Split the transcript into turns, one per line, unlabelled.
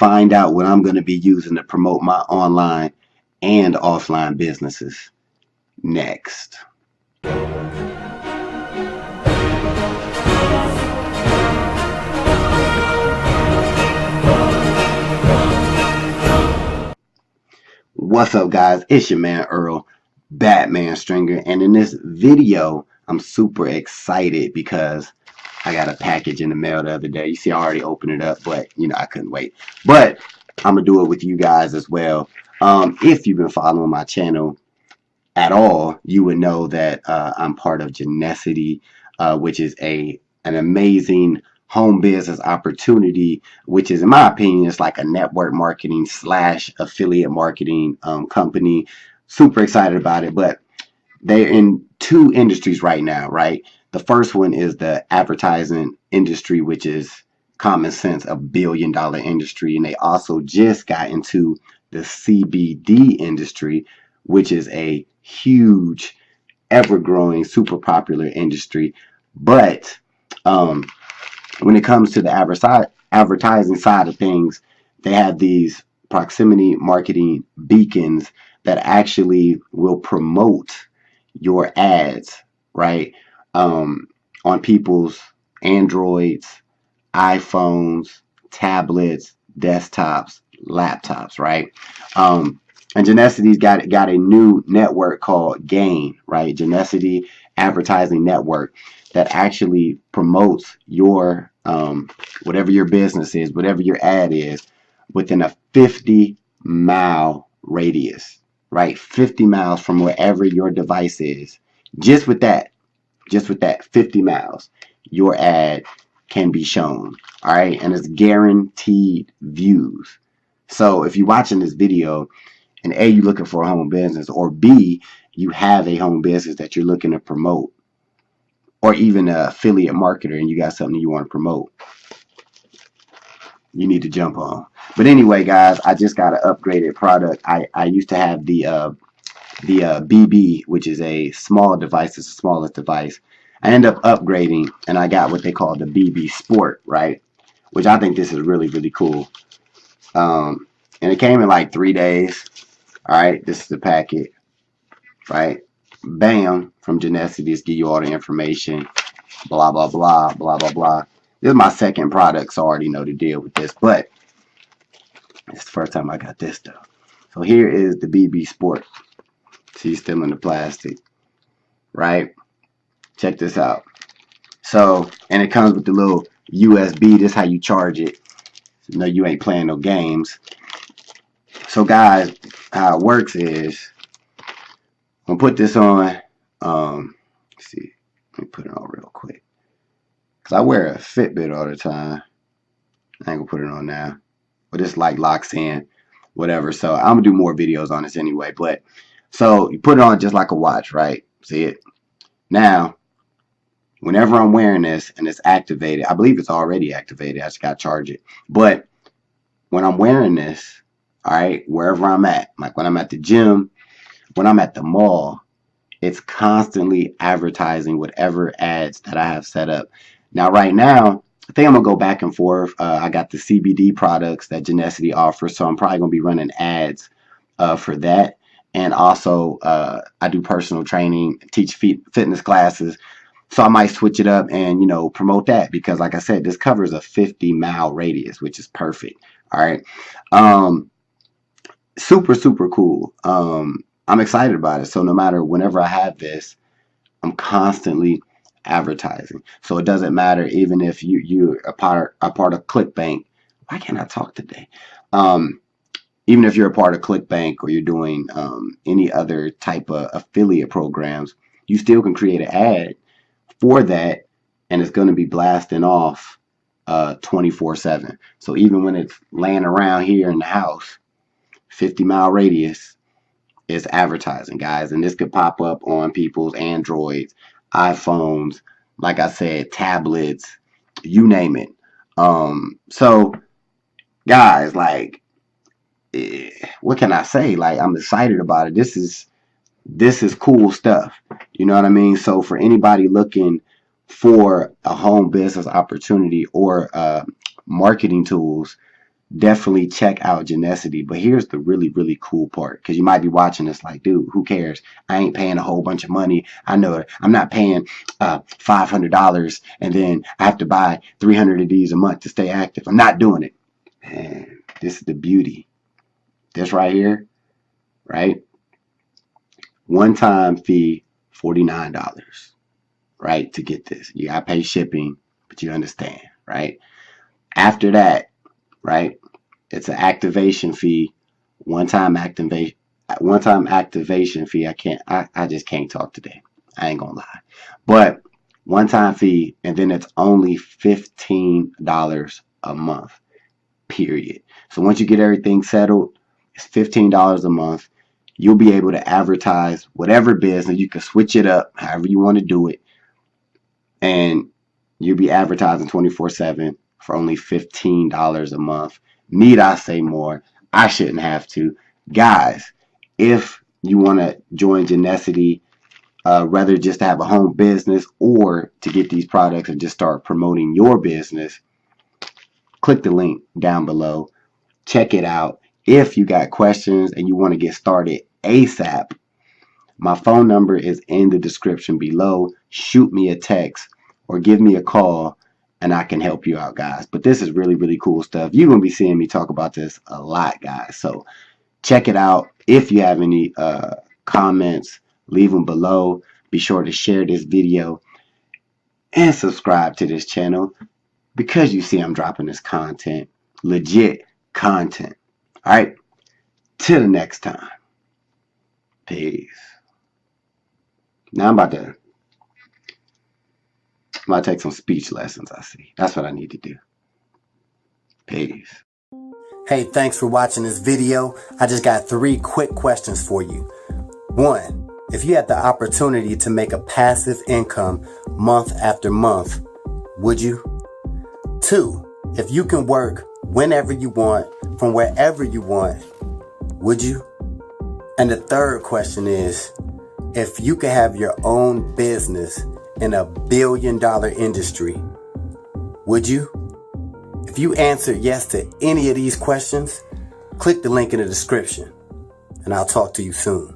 find out what I'm going to be using to promote my online and offline businesses next. What's up, guys? It's your man Earl, Batman Stringer, and in this video I'm super excited because I got a package in the mail the other day. You see, I already opened it up, but I couldn't wait. But I'm gonna do it with you guys as well. If you've been following my channel at all, you would know that I'm part of Genusity, which is an amazing home business opportunity, which is, in my opinion, it's like a network marketing / affiliate marketing company. Super excited about it, but they're in two industries right now, right? The first one is the advertising industry, which is common sense, $1 billion industry, and they also just got into the CBD industry, which is a huge, ever-growing, super popular industry. But when it comes to the advertising side of things, they have these proximity marketing beacons that actually will promote your ads, right? On people's Androids, iPhones, tablets, desktops, laptops, right? And Genusity's got a new network called GAIN, right? Genusity Advertising Network, that actually promotes your whatever your business is, whatever your ad is, within a 50-mile radius, right? 50 miles from wherever your device is. Just with that 50 miles, your ad can be shown, all right? And it's guaranteed views. So if you're watching this video and A, you're looking for a home business, or B, you have a home business that you're looking to promote, or even an affiliate marketer and you got something you want to promote, you need to jump on. But anyway, guys, I just got an upgraded product. I used to have the BB, which is a small device. It's the smallest device. I ended up upgrading and I got what they call the BB Sport, right? Which I think this is really, really cool. And it came in like 3 days. All right, this is the packet, right? Bam, from Genusity, just give you all the information, blah, blah, blah, blah, blah, blah. This is my second product, so I already know the deal with this, but it's the first time I got this stuff. So here is the BB Sport. See, still in the plastic, right? Check this out. So, and it comes with the little USB. This is how you charge it. So, no, you ain't playing no games. So, guys, how it works is, I'm gonna put this on. Let's see, let me put it on real quick, cause I wear a Fitbit all the time. I ain't gonna put it on now, but it's like locks in, whatever. So I'm gonna do more videos on this anyway. But so you put it on just like a watch, right? See it? Now, whenever I'm wearing this and it's activated, I believe it's already activated. I just gotta charge it. But when I'm wearing this, all right, wherever I'm at, like when I'm at the gym, when I'm at the mall, it's constantly advertising whatever ads that I have set up. Now, right now, I think I'm going to go back and forth. I got the CBD products that Genusity offers, so I'm probably going to be running ads for that. And also, I do personal training, teach fitness classes, so I might switch it up and, promote that because, like I said, this covers a 50-mile radius, which is perfect. All right. Super, super cool. I'm excited about it. So no matter whenever I have this, I'm constantly advertising. So it doesn't matter even if you're a part of ClickBank. Why can't I talk today? Even if you're a part of ClickBank or you're doing any other type of affiliate programs, you still can create an ad for that, and it's going to be blasting off 24/7. So even when it's laying around here in the house, 50-mile radius is advertising, guys. And this could pop up on people's Androids, iPhones, like I said, tablets, you name it. So guys, like, what can I say? Like, I'm excited about it. This is cool stuff. You know what I mean? So for anybody looking for a home business opportunity or marketing tools, definitely check out Genusity. But here's the really, really cool part, because you might be watching this like, dude, who cares? I ain't paying a whole bunch of money. I know it. I'm not paying $500 and then I have to buy 300 of these a month to stay active. I'm not doing it. And this is the beauty. This right here, right? One-time fee, $49, right? To get this. You got to pay shipping, but you understand, right? After that, right, it's an activation fee, one-time activation fee. I just can't talk today. I ain't gonna lie. But one-time fee, and then it's only $15 a month, period. So once you get everything settled, it's $15 a month. You'll be able to advertise whatever business. You can switch it up however you want to do it. And you'll be advertising 24/7 for only $15 a month. Need I say more? I shouldn't have to. Guys, if you want to join Genusity, whether just to have a home business or to get these products and just start promoting your business, click the link down below. Check it out. If you got questions and you want to get started ASAP, my phone number is in the description below. Shoot me a text or give me a call and I can help you out, guys. But this is really, really cool stuff. You're going to be seeing me talk about this a lot, guys. So check it out. If you have any comments, leave them below. Be sure to share this video and subscribe to this channel, because you see I'm dropping this content, legit content. All right, till the next time. Peace. Now I'm about to take some speech lessons, I see. That's what I need to do. Peace. Hey, thanks for watching this video. I just got 3 quick questions for you. 1, if you had the opportunity to make a passive income month after month, would you? 2, if you can work whenever you want, from wherever you want, would you? And the 3rd question is, if you could have your own business in $1 billion industry, would you? If you answered yes to any of these questions, click the link in the description, and I'll talk to you soon.